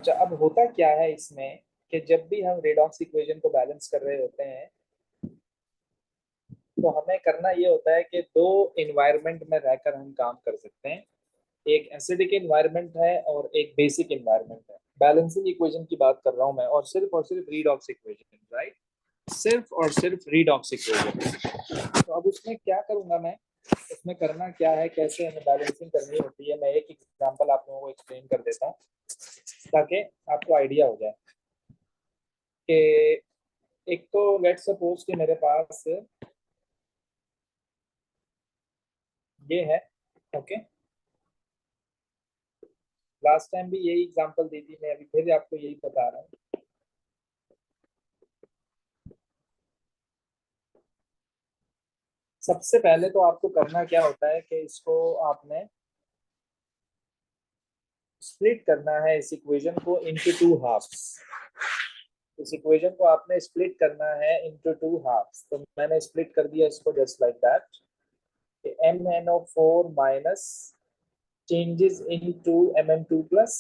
अच्छा, अब होता क्या है इसमें कि जब भी हम रेडॉक्स इक्वेशन को बैलेंस कर रहे होते हैं तो हमें करना ये होता है कि दो इन्वायरमेंट में रहकर हम काम कर सकते हैं। एक एसिडिक इन्वायरमेंट है और एक बेसिक इन्वायरमेंट है। बैलेंसिंग इक्वेशन की बात कर रहा हूं मैं, और सिर्फ रीडॉक्स इक्वेशन, राइट? सिर्फ और सिर्फ रीडॉक्स इक्वेशन। तो अब उसमें क्या करूंगा मैं, उसमें करना क्या है, कैसे हमें बैलेंसिंग करनी होती है, मैं एक एग्जांपल आप लोगों को एक्सप्लेन कर देता हूँ ताकि आपको आइडिया हो जाए कि एक तो लेट्स सपोज कि मेरे पास ये है। ओके, लास्ट टाइम भी यही एग्जांपल दी थी, मैं अभी फिर आपको यही बता रहा हूँ। सबसे पहले तो आपको करना क्या होता है कि इसको आपने स्प्लिट करना है, इस इक्वेशन को इनटू टू हाफ्स। इस इक्वेशन को आपने स्प्लिट करना है इनटू टू हाफ्स। तो मैंने स्प्लिट कर दिया इसको just like that. MnO4 minus changes into Mn2 plus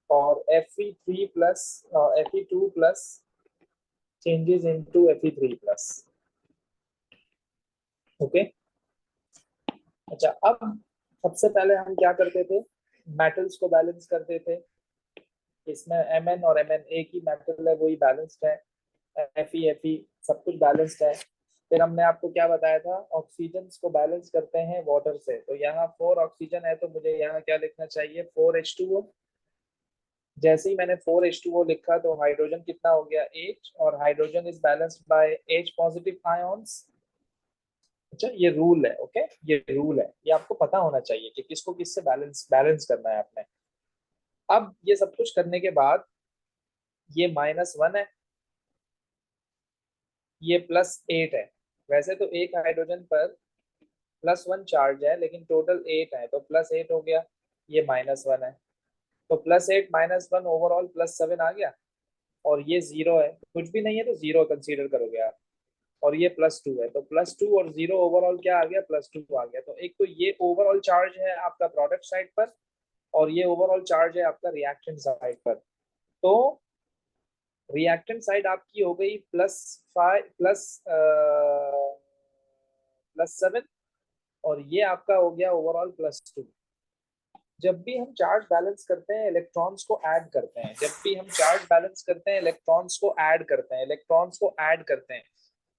और Fe3 plus Fe2 plus changes into Fe3 plus. Okay. अच्छा, अब सबसे पहले हम क्या करते थे, मेटल्स को बैलेंस करते थे। इसमें Mn और Mn एक ही मेटल है, वही बैलेंस्ड है। Fe सब कुछ बैलेंस्ड है। फिर हमने आपको क्या बताया था, ऑक्सीजन को बैलेंस करते हैं वाटर से। तो यहाँ 4 ऑक्सीजन है तो मुझे यहाँ क्या लिखना चाहिए, 4H2O। जैसे ही मैंने 4H2O लिखा तो हाइड्रोजन कितना हो गया, H, और hydrogen is balanced by H positive ions. अच्छा, ये रूल है। ओके, ये रूल है, ये आपको पता होना चाहिए कि किसको किससे बैलेंस बैलेंस करना है आपने। अब ये सब कुछ करने के बाद ये -1 है, ये +8 है। वैसे तो एक हाइड्रोजन पर +1 चार्ज है, लेकिन टोटल 8 है तो +8 हो गया। ये -1 है तो +8 -1 ओवरऑल +7 आ गया। और ये 0 है, कुछ भी नहीं है तो 0 कंसीडर करोगे आप। और ये +2 है तो +2 और 0 ओवरऑल क्या आ गया, +2 आ गया। तो एक तो ये ओवरऑल चार्ज है आपका प्रोडक्ट साइड पर, और ये ओवरऑल चार्ज है आपका रिएक्टेंट साइड पर। तो रिएक्टेंट साइड आपकी हो गई +5 +7, और ये आपका हो गया ओवरऑल +2। जब भी हम चार्ज बैलेंस करते हैं इलेक्ट्रॉन्स को ऐड करते हैं, जब भी हम चार्ज बैलेंस करते हैं इलेक्ट्रॉन्स को ऐड करते हैं, इलेक्ट्रॉन्स को ऐड करते हैं,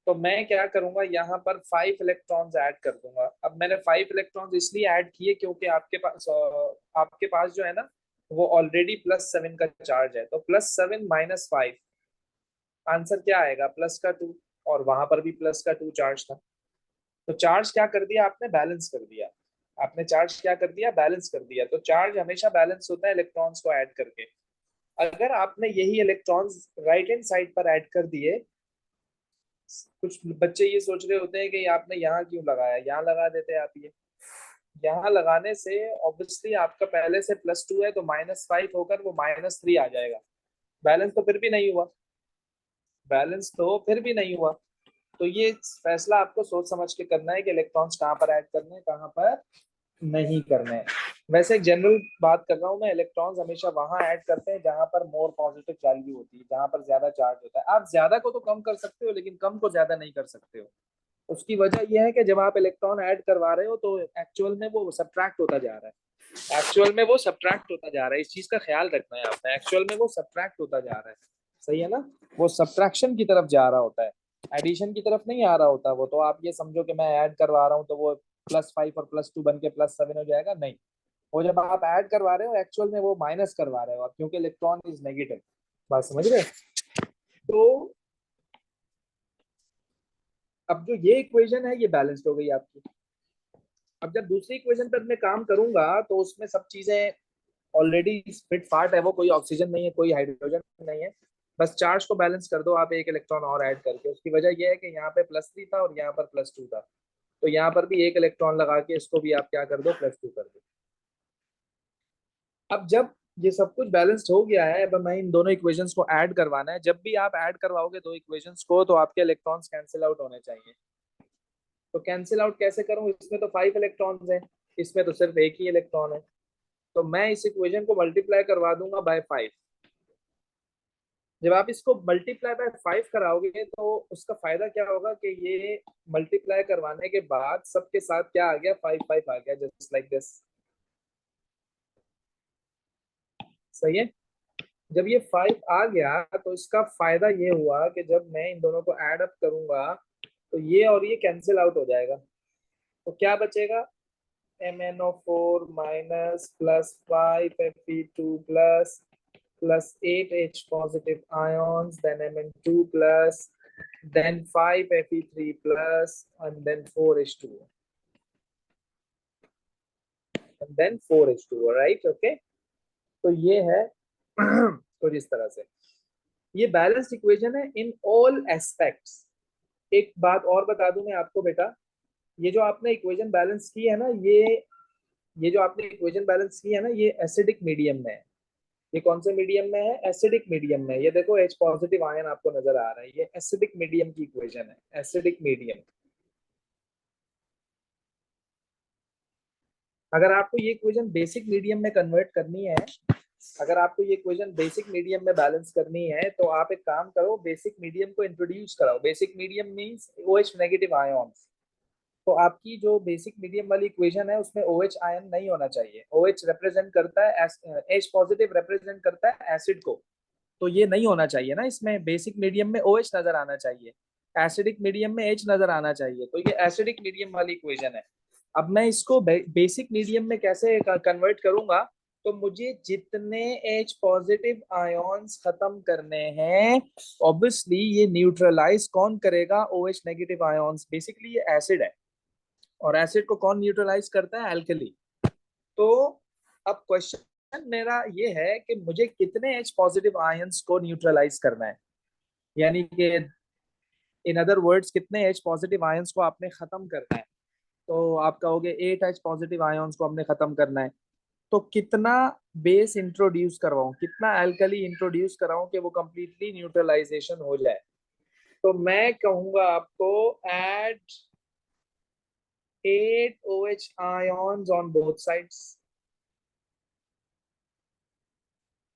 तो मैं क्या करूंगा, यहाँ पर 5 इलेक्ट्रॉन्स ऐड कर दूंगा। अब मैंने 5 इलेक्ट्रॉन्स इसलिए ऐड किए क्योंकि आपके पास जो है ना, वो ऑलरेडी +7 का चार्ज है। तो +7 -5, आंसर क्या आएगा, +2। और वहां पर भी +2 चार्ज था। तो चार्ज क्या कर दिया आपने, बैलेंस कर दिया। आपने चार्ज क्या कर दिया, बैलेंस कर दिया। तो चार्ज हमेशा बैलेंस होता है इलेक्ट्रॉन्स को ऐड करके। अगर आपने यही इलेक्ट्रॉन्स राइट हैंड साइड पर ऐड कर दिए, कुछ बच्चे ये सोच रहे होते हैं कि आपने यहाँ क्यों लगाया, यहाँ लगा देते आप। ये यहाँ लगाने से ऑब्वियसली आपका पहले से +2 है तो -5 होकर वो -3 आ जाएगा। बैलेंस तो फिर भी नहीं हुआ, बैलेंस तो फिर भी नहीं हुआ। तो ये फैसला आपको सोच समझ के करना है कि इलेक्ट्रॉन्स कहाँ पर ऐड करने हैं, कहाँ पर नहीं करने हैं। वैसे एक जनरल बात कर रहा हूँ मैं, इलेक्ट्रॉन्स हमेशा वहां ऐड करते हैं जहां पर मोर पॉजिटिव वैल्यू होती है, जहां पर ज्यादा चार्ज होता है। आप ज्यादा को तो कम कर सकते हो लेकिन कम को ज्यादा नहीं कर सकते हो। उसकी वजह यह है कि जब आप इलेक्ट्रॉन ऐड करवा रहे हो तो एक्चुअल में वो सब्ट्रैक्ट होता जा रहा है, एक्चुअल में वो सब्ट्रैक्ट होता जा रहा है। इस चीज का ख्याल रखना है आपने, एक्चुअल में वो सब्ट्रैक्ट होता जा रहा है। सही है ना, वो सब्ट्रैक्शन की तरफ जा रहा होता है, एडिशन की तरफ नहीं आ रहा होता वो। तो आप ये समझो कि मैं ऐड करवा रहा हूँ तो वो +5 और +2 बन के +7 हो जाएगा, नहीं। वो जब आप ऐड करवा रहे हो एक्चुअल में वो माइनस करवा रहे हो आप, क्योंकि इलेक्ट्रॉन इज नेगेटिव। बात समझ रहे हो? तो अब जो ये इक्वेशन है ये बैलेंस्ड हो गई आपकी। अब जब दूसरी इक्वेशन पर मैं काम करूंगा तो उसमें सब चीजें ऑलरेडी स्प्लिट पार्ट है, वो कोई ऑक्सीजन नहीं है, कोई हाइड्रोजन नहीं है। बस चार्ज को बैलेंस कर दो आप एक इलेक्ट्रॉन और ऐड करके। उसकी वजह यह है कि यहाँ पे +3 था और यहाँ पर +2 था, तो यहाँ पर भी एक इलेक्ट्रॉन लगा के इसको भी आप क्या कर दो, +2 कर दो। अब जब ये सब कुछ बैलेंस्ड हो गया है, अब हमें इन दोनों इक्वेशंस को ऐड करवाना है। जब भी आप ऐड करवाओगे दो इक्वेशंस को तो आपके इलेक्ट्रॉन्स कैंसिल आउट होने चाहिए। तो कैंसिल आउट कैसे करूं, इसमें तो 5 इलेक्ट्रॉन्स हैं, इसमें तो सिर्फ एक ही इलेक्ट्रॉन है। तो मैं इस इक्वेशन को मल्टीप्लाई करवा दूंगा बाय 5। जब आप इसको मल्टीप्लाई बाय 5 कराओगे तो उसका फायदा क्या होगा कि ये मल्टीप्लाई करवाने के बाद सबके साथ क्या आ गया, 5 5 आ गया, जस्ट लाइक दिस। सही है। जब ये 5 आ गया तो इसका फायदा ये हुआ कि जब मैं इन दोनों को ऐड अप करूंगा तो ये और ये कैंसिल आउट हो जाएगा। तो क्या बचेगा, MnO4 minus plus 5Fe2 plus 8H positive ions, then Mn2 plus, then 5Fe3 plus, and then 4H2O, and then 4H2O, right? Okay, तो ये है कुछ इस तरह से ये बैलेंस्ड इक्वेशन है इन ऑल एस्पेक्ट्स। एक बात और बता दूं मैं आपको बेटा, ये जो आपने इक्वेशन बैलेंस की है ना, ये जो आपने इक्वेशन बैलेंस की है ना, ये एसिडिक मीडियम में है। ये कौन से मीडियम में है, एसिडिक मीडियम में। ये देखो H पॉजिटिव आयन आपको नजर आ रहा है, ये एसिडिक मीडियम की इक्वेशन है, एसिडिक मीडियम। अगर आपको ये इक्वेशन बेसिक मीडियम में कन्वर्ट करनी है, अगर आपको ये इक्वेशन बेसिक मीडियम में बैलेंस करनी है तो आप एक काम करो, बेसिक मीडियम को इंट्रोड्यूस कराओ। Basic medium means OH negative ions. तो आपकी जो बेसिक मीडियम वाली इक्वेशन है उसमें OH आयन नहीं होना चाहिए। OH रिप्रेजेंट करता है, H पॉजिटिव रिप्रेजेंट करता है एसिड को, तो ये नहीं होना चाहिए ना। इसमें बेसिक मीडियम में OH नजर आना चाहिए, एसिडिक मीडियम में H नजर आना चाहिए। तो ये एसिडिक मीडियम वाली इक्वेशन है। अब मैं इसको बेसिक मीडियम में कैसे कन्वर्ट करूंगा, तो मुझे जितने H पॉजिटिव आयंस खत्म करने हैं, ऑब्वियसली ये न्यूट्रलाइज कौन करेगा, OH नेगेटिव आयंस। बेसिकली ये एसिड है और एसिड को कौन न्यूट्रलाइज करता है, एल्कली। तो अब क्वेश्चन मेरा ये है कि मुझे कितने H पॉजिटिव आयंस को न्यूट्रलाइज करना है, यानी कि इन अदर वर्ड्स कितने H पॉजिटिव आयंस को आपने खत्म करना है। तो आप कहोगे 8H पॉजिटिव आयंस को हमने खत्म करना है, तो कितना बेस इंट्रोड्यूस करवाऊं, कितना एल्कली इंट्रोड्यूस कराऊं कि वो कंप्लीटली न्यूट्रलाइजेशन हो जाए। तो मैं कहूंगा आपको add 8 OH ions on both sides।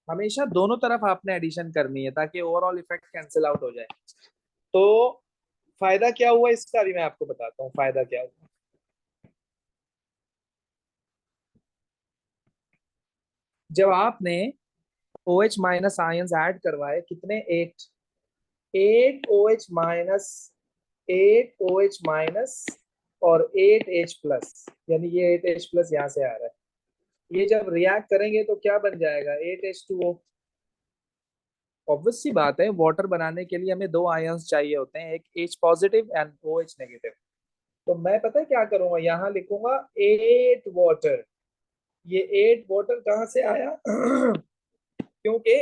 हमेशा दोनों तरफ आपने एडिशन करनी है ताकि ओवरऑल इफेक्ट कैंसिल आउट हो जाए। तो फायदा क्या हुआ इसका भी मैं आपको बताता हूँ, फायदा क्या हुआ। जब आपने OH माइनस आयंस ऐड करवाए, कितने, 8, 8 OH माइनस, 8 OH माइनस और 8H प्लस, यानी ये 8H प्लस यहाँ से आ रहा है। ये जब रिएक्ट करेंगे तो क्या बन जाएगा, 8H2O। ऑब्वियस सी बात है, वाटर बनाने के लिए हमें दो आयंस चाहिए होते हैं, एक H positive and OH negative. तो मैं पता है क्या करूंगा, यहाँ लिखूंगा 8 वाटर। ये 8 वाटर कहाँ से आया क्योंकि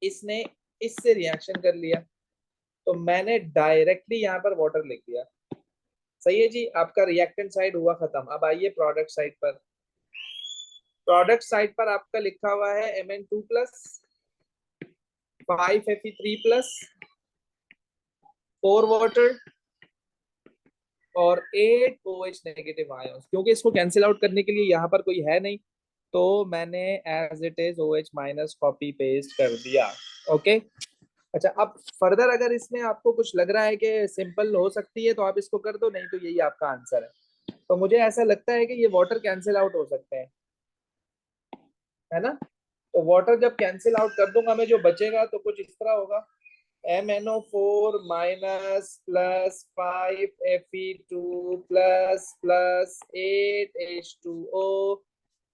इसने इससे रिएक्शन कर लिया, तो मैंने डायरेक्टली यहाँ पर वाटर लिख दिया। सही है जी, आपका रिएक्टेंट साइड हुआ खत्म। अब आइए प्रोडक्ट साइड पर। प्रोडक्ट साइड पर आपका लिखा हुआ है Mn2 plus, 5Fe3 plus, 4 water और 8 OH नेगेटिव आयंस। क्योंकि इसको कैंसिल आउट करने के लिए यहाँ पर कोई है नहीं, तो मैंने as it is OH minus copy paste कर दिया। ओके। अच्छा, अब फर्दर अगर इसमें आपको कुछ लग रहा है कि सिंपल हो सकती है तो आप इसको कर दो, नहीं तो यही आपका आंसर है। तो मुझे ऐसा लगता है कि ये वाटर कैंसिल आउट हो सकते हैं, है ना। तो वाटर जब कैंसिल आउट कर दूंगा मैं, जो बचेगा तो कुछ इस तरह होगा, MnO4 minus plus 5Fe2 plus 8H2O,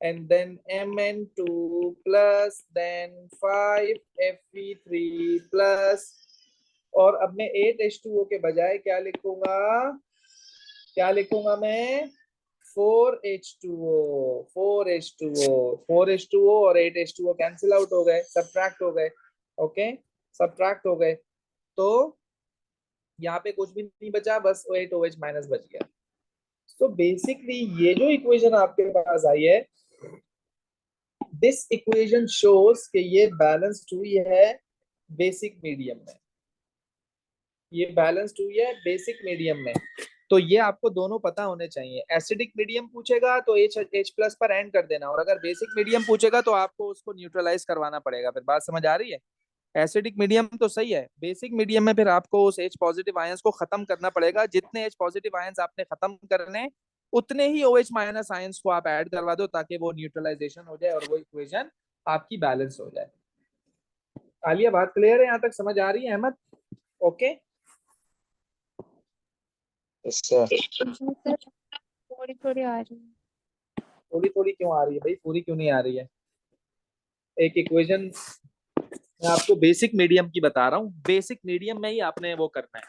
and then Mn2 plus then 5Fe3 plus, और अब मैं 8H2O के बजाय क्या लिखूंगा, क्या लिखूंगा मैं, 4H2O। 4H2O, 4H2O और 8H2O कैंसिल आउट हो गए, सब्ट्रैक्ट हो गए। ओके, सब्ट्रैक्ट हो गए। तो यहाँ पे कुछ भी नहीं बचा, बस 8OH माइनस बच गया। तो बेसिकली ये जो इक्वेशन आपके पास आई है, दिस इक्वेशन शोज कि ये बैलेंस्ड हुई है बेसिक मीडियम में, ये बैलेंस्ड हुई है बेसिक मीडियम में। तो ये आपको दोनों पता होने चाहिए। एसिडिक मीडियम पूछेगा तो H प्लस पर एंड कर देना, और अगर बेसिक मीडियम पूछेगा तो आपको उसको न्यूट्रलाइज करवाना पड़ेगा। फिर बात समझ आ रही है? एसिडिक मीडियम तो सही है, बेसिक मीडियम में फिर आपको उस H पॉजिटिव आयंस को खत्म करना पड़ेगा। जितने H पॉजिटिव आयंस आपने खत्म करने, उतने ही OH माइनस आयंस को आप ऐड करवा दो, ताकि वो न्यूट्रलाइजेशन हो जाए और वो इक्वेशन आपकी बैलेंस हो जाए। आलिया, बात क्लियर है? यहाँ तक समझ आ रही है अहमद? ओके। अच्छा सर थोड़ी थोड़ी आ रही है। थोड़ी थोड़ी क्यों आ रही है भाई? पूरी क्यों नहीं आ रही है? एक इक्वेशन मैं आपको बेसिक मीडियम की बता रहा हूँ, बेसिक मीडियम में ही आपने वो करना है।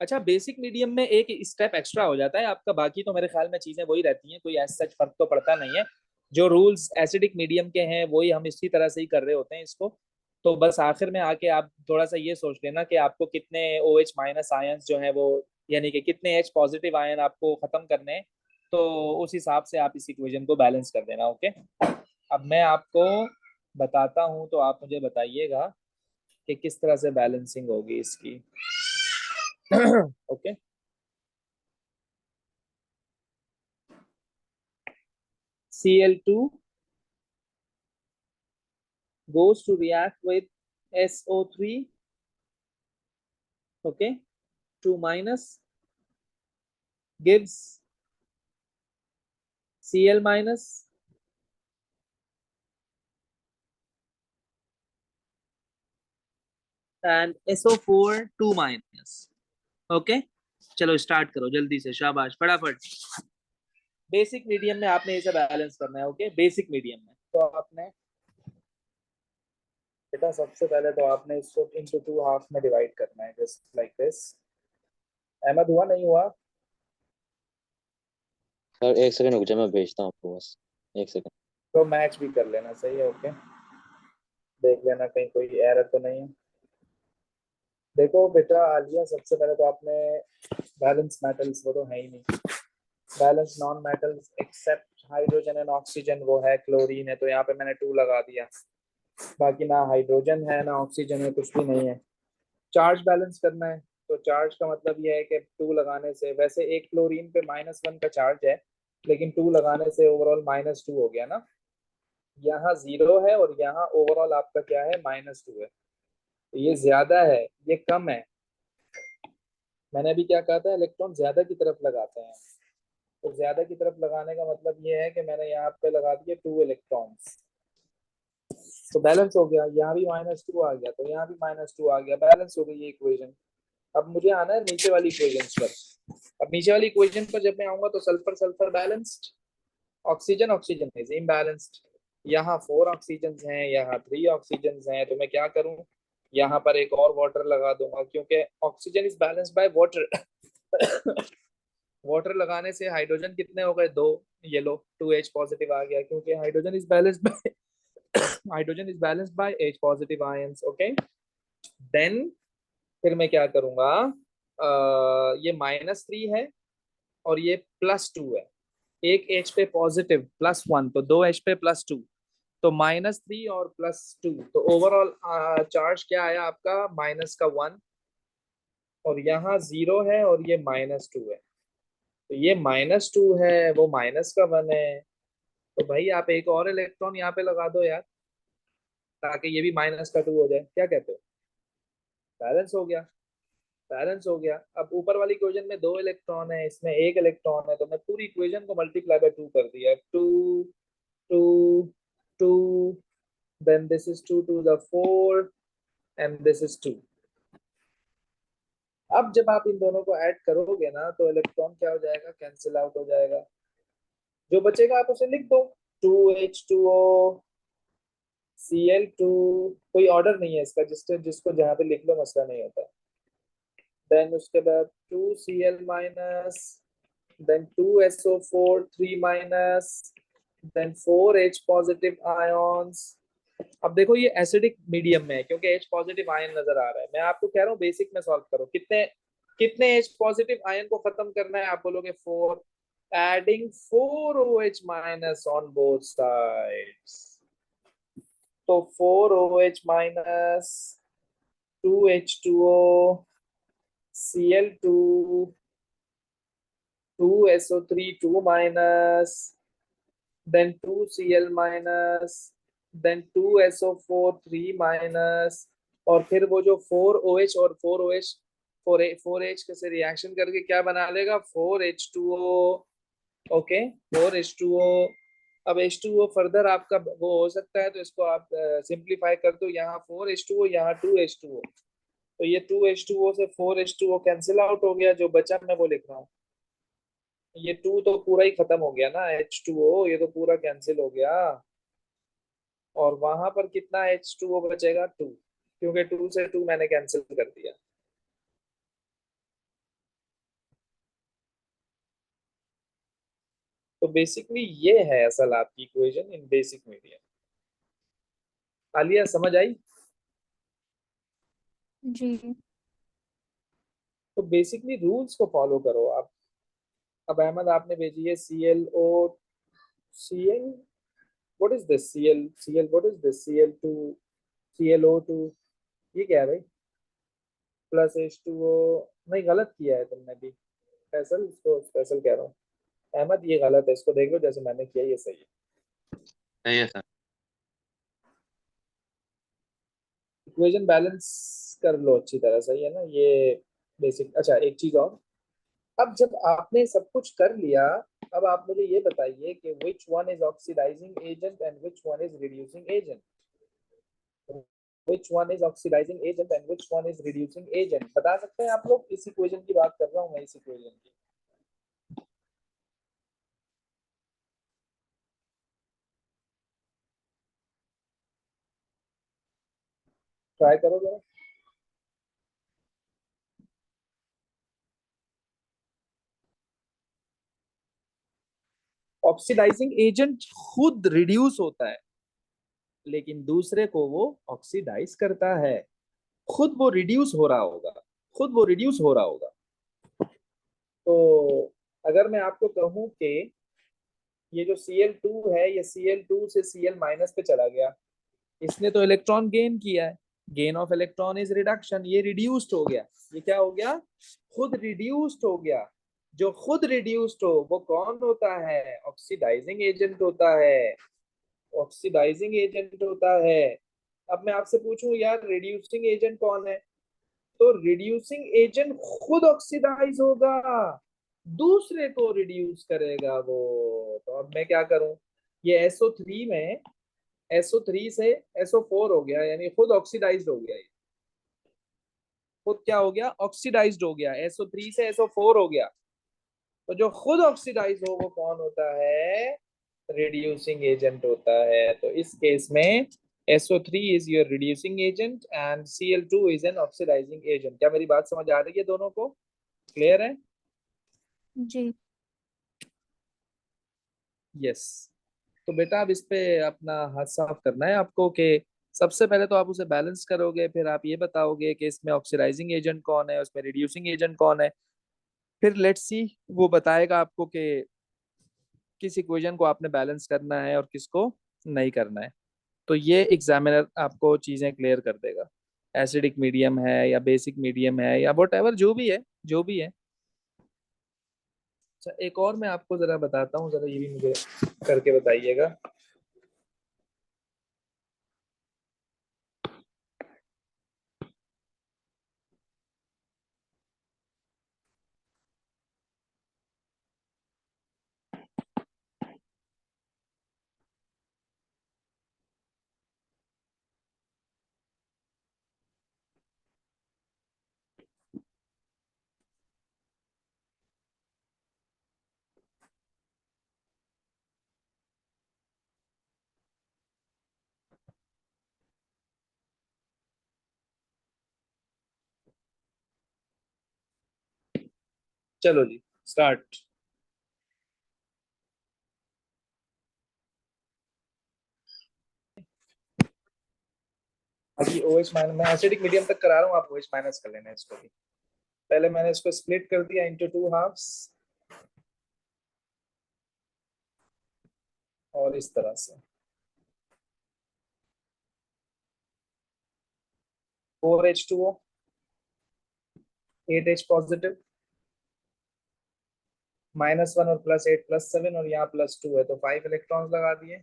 अच्छा, बेसिक मीडियम में एक स्टेप एक्स्ट्रा हो जाता है आपका, बाकी तो मेरे ख्याल में चीजें वही रहती हैं, कोई ऐसा सच फर्क तो पड़ता नहीं है। जो रूल्स एसिडिक मीडियम के हैं वही हम इसी तरह से ही कर रहे होते हैं इसको। तो बस आखिर में आके आप थोड़ा सा ये सोच लेना कि आपको कितने OH माइनस आयंस जो है वो, यानी कि कितने H पॉजिटिव आयन आपको खत्म करने हैं, तो उस हिसाब से आप इस इक्वेशन को बैलेंस कर देना। ओके, अब मैं आपको बताता हूँ, तो आप मुझे बताइएगा कि किस तरह से बैलेंसिंग होगी इसकी। Okay, Cl2 goes to react with SO3, okay, 2 minus gives Cl minus and SO4 2 minus। Okay, चलो स्टार्ट करो जल्दी से, शाबाश, फटाफट। बेसिक मीडियम में आपने इसे बैलेंस करना है। ओके, बेसिक मीडियम में तो आपने बेटा सबसे पहले तो आपने इसको इनटू टू हाफ में डिवाइड करना है, जस्ट लाइक दिस। अहमद, हुआ नहीं हुआ? सर, एक सेकंड रुक जाए, मैं भेजता हूँ आपको, बस एक सेकंड। तो मैच भी कर लेना, सही है। ओके, देख लेना कहीं कोई एरर तो नहीं है। देखो बेटा आलिया, सबसे पहले तो आपने बैलेंस मेटल्स वो तो है ही नहीं, balance non metals accept hydrogen and oxygen वो है, क्लोरीन है, तो यहाँ पे मैंने 2 लगा दिया। बाकी ना हाइड्रोजन है ना ऑक्सीजन है, कुछ भी नहीं है। चार्ज बैलेंस करना है, तो चार्ज का मतलब ये है कि 2 लगाने से, वैसे एक क्लोरीन पे -1 का चार्ज है, लेकिन 2 लगाने से ओवरऑल -2 हो गया ना। यहाँ 0 है और यहाँ ओवरऑल आपका क्या है, -2 है। तो ये ज्यादा है, ये कम है। मैंने अभी क्या कहा था, इलेक्ट्रॉन ज्यादा की तरफ लगाते हैं। तो ज्यादा की तरफ लगाने का मतलब ये है कि मैंने यहाँ पे लगा दिए 2 इलेक्ट्रॉन्स, तो बैलेंस हो गया। यहाँ भी -2 आ गया, तो यहाँ भी -2 आ गया, बैलेंस हो गई ये इक्वेशन। अब मुझे आना है नीचे वाली इक्वेशन पर। अब नीचे वाली इक्वेशन पर जब मैं आऊंगा तो sulphur sulphur balanced, oxygen oxygen is imbalanced. यहाँ 4 ऑक्सीजन हैं, यहाँ 3 ऑक्सीजन हैं, तो मैं क्या करूँ, यहाँ पर एक और वाटर लगा दूंगा, क्योंकि oxygen is balanced by water. Water लगाने से हाइड्रोजन कितने हो गए, 2, ये लो 2H पॉजिटिव आ गया, क्योंकि hydrogen is balanced by H positive ions. Okay, then फिर मैं क्या करूंगा, ये -3 है और ये +2 है। एक H पे पॉजिटिव +1, तो 2H पे +2, तो -3 और +2, तो ओवरऑल चार्ज क्या आया आपका, -1। और यहाँ 0 है और ये -2 है, तो ये -2 है, वो -1 है। तो भाई आप एक और इलेक्ट्रॉन यहाँ पे लगा दो यार, ताकि ये भी -2 हो जाए। क्या कहते हो? बैलेंस हो गया, बैलेंस हो गया। अब ऊपर वाली इक्वेशन में 2 इलेक्ट्रॉन है, इसमें 1 इलेक्ट्रॉन है, तो मैं पूरी इक्वेशन को मल्टीप्लाई बाय 2 कर दिया, 2 2 2, then this is 2 to the 4 and this is 2। अब जब आप इन दोनों को ऐड करोगे ना, तो इलेक्ट्रॉन क्या हो जाएगा, कैंसिल आउट हो जाएगा। जो बचेगा आप उसे लिख दो, 2H2O Cl2। कोई ऑर्डर नहीं है इसका, जिसको जिसको जहाँ पे लिख लो मसला नहीं होता। देन उसके बाद 2Cl minus, then 2SO4 3 minus, then 4H positive ions. अब देखो ये एसिडिक मीडियम में है, क्योंकि H पॉजिटिव आयन नजर आ रहा है। मैं आपको कह रहा हूँ बेसिक में सॉल्व करो, कितने कितने H पॉजिटिव आयन को खत्म करना है, आप बोलोगे 4, adding 4OH minus on both sides. तो 4OH minus, 2H2O Cl2 2SO3 2 minus, then 2Cl minus, then 2SO4 3 minus, और फिर वो जो 4OH और 4OH 4H से रिएक्शन करके क्या बना लेगा 4H2O। Okay 4H2O। अब H2O फर्दर आपका वो हो सकता है, तो इसको आप सिंप्लीफाई कर दो, यहाँ 4H2O यहाँ 2H2O, तो ये 2H2O से 4H2O कैंसिल आउट हो गया, जो बचा मैं वो लिख रहा हूँ। ये 2 तो पूरा ही खत्म हो गया ना, H2O ये तो पूरा कैंसिल हो गया, और वहां पर कितना H2O बचेगा 2, क्योंकि 2 से 2 मैंने कैंसिल कर दिया। तो बेसिकली ये है असल आपकी equation in basic medium. Alia समझ आई? जी। तो बेसिकली रूल्स को फॉलो करो आप। अब अहमद आपने भेजी है CL what is this CL what is this CL2 ClO2, ये क्या है भाई? प्लस H2O, नहीं गलत किया है तुमने भी। स्पेशल, इसको स्पेशल कह रहा हूँ। अहमद ये गलत है, इसको देख लो जैसे मैंने किया ये सही है। सही है सर। इक्वेशन बैलेंस कर लो अच्छी तरह, सही है ना ये बेसिक। अच्छा एक चीज और, अब जब आपने सब कुछ कर लिया, अब आप मुझे ये बताइए कि which one is oxidising agent and which one is reducing agent. Which one is oxidising agent and which one is reducing agent, बता सकते हैं आप लोग? इस इक्वेशन की बात कर रहा हूँ मैं, इस इक्वेशन की। ट्राई करो जरा। ऑक्सीडाइजिंग एजेंट खुद रिड्यूस होता है, लेकिन दूसरे को वो ऑक्सीडाइज करता है। खुद वो रिड्यूस हो रहा होगा, खुद वो रिड्यूस हो रहा होगा। तो अगर मैं आपको कहूं कि ये जो Cl2 है, ये Cl2 से Cl माइनस पे चला गया, इसने तो इलेक्ट्रॉन गेन किया है, gain of electron is reduction, ये रिड्यूस्ड हो गया। ये क्या हो गया? खुद रिड्यूस्ड हो गया। जो खुद रिड्यूस्ड हो वो कौन होता है? ऑक्सीडाइजिंग एजेंट होता है, ऑक्सीडाइजिंग एजेंट होता है। अब मैं आपसे पूछूं यार रिड्यूसिंग एजेंट कौन है, तो रिड्यूसिंग एजेंट खुद ऑक्सीडाइज होगा, दूसरे को रिड्यूस करेगा वो। तो अब मैं क्या करूं, ये SO3 में SO3 से SO4 हो गया, यानी खुद ऑक्सीडाइज्ड हो गया। ये खुद क्या हो गया? ऑक्सीडाइज्ड हो गया, SO3 से SO4 हो गया। तो जो खुद ऑक्सीडाइज हो वो कौन होता है? रिड्यूसिंग एजेंट होता है। तो इस केस में SO3 is your reducing agent and Cl2 is an oxidizing agent। क्या मेरी बात समझ आ रही है दोनों को? क्लियर है? जी। यस। तो बेटा अब इस पे अपना हाथ साफ करना है आपको, कि सबसे पहले तो आप उसे बैलेंस करोगे, फिर आप ये बताओगे कि इसमें ऑक्सीडाइजिंग एजेंट कौन है, उसमें रिड्यूसिंग एजेंट कौन है। फिर लेट्स सी वो बताएगा आपको कि किस इक्वेशन को आपने बैलेंस करना है और किसको नहीं करना है। तो ये एग्जामिनर आपको चीजें क्लियर कर देगा, एसिडिक मीडियम है या बेसिक मीडियम है या वट एवर, जो भी है जो भी है। अच्छा एक और मैं आपको जरा बताता हूँ, जरा ये भी मुझे करके बताइएगा। चलो जी स्टार्ट। अभी OH माइनस, मैं एसिडिक मीडियम तक करा रहा हूँ, आप OH माइनस कर लेना इसको भी। पहले मैंने इसको स्प्लिट कर दिया इंटू 2 हाफ्स, और इस तरह से 4H2O 8H पॉजिटिव, -1 और +8 +7 और यहाँ +2 है तो 5 इलेक्ट्रॉन्स लगा दिए।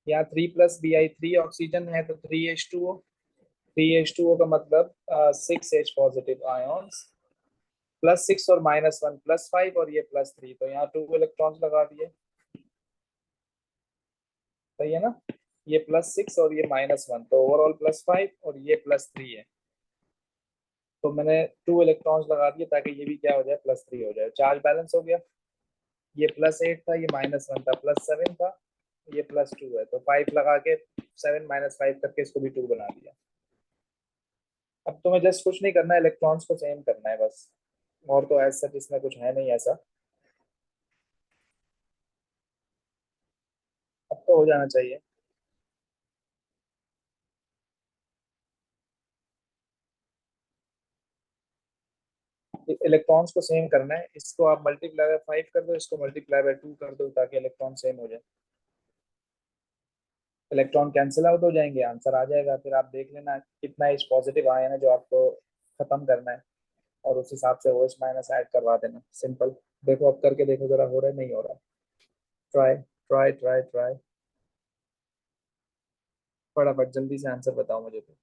यहाँ 3 + Bi 3 ऑक्सीजन है तो 3H2O। 3H2O का मतलब 6H पॉजिटिव आयॉन्स, +6 और -1 +5 और ये +3 तो यहाँ 2 इलेक्ट्रॉन्स लगा दिए। सही है ना, ये +6 और ये -1 तो ओवरऑल +5 और ये +3 है। तो मैंने 2 इलेक्ट्रॉन्स लगा दिए ताकि ये भी क्या हो जाए, +3 हो जाए। चार्ज बैलेंस हो गया। ये +8 था, ये -1 था, +7 था, ये +2 है तो 5 लगा के 7 -5 करके इसको भी 2 बना दिया। अब तुम्हें जस्ट कुछ नहीं करना है, इलेक्ट्रॉन्स को सेम करना है बस, और तो ऐसा इसमें कुछ है नहीं ऐसा। अब तो हो जाना चाहिए। इलेक्ट्रॉन्स को सेम करना है, इसको आप मल्टीप्लाई बाय 5 कर दो, इसको मल्टीप्लाई बाय 2 कर दो ताकि इलेक्ट्रॉन सेम हो जाए। इलेक्ट्रॉन कैंसिल आउट हो जाएंगे, आंसर आ जाएगा। फिर आप देख लेना कितना इस पॉजिटिव आयन है जो आपको खत्म करना है, और उस हिसाब से OH माइनस ऐड करवा देना। सिंपल। देखो अब करके देखो जरा, हो रहा है नहीं हो रहा। ट्राई ट्राई ट्राई ट्राई, फटाफट जल्दी से आंसर बताओ मुझे तो।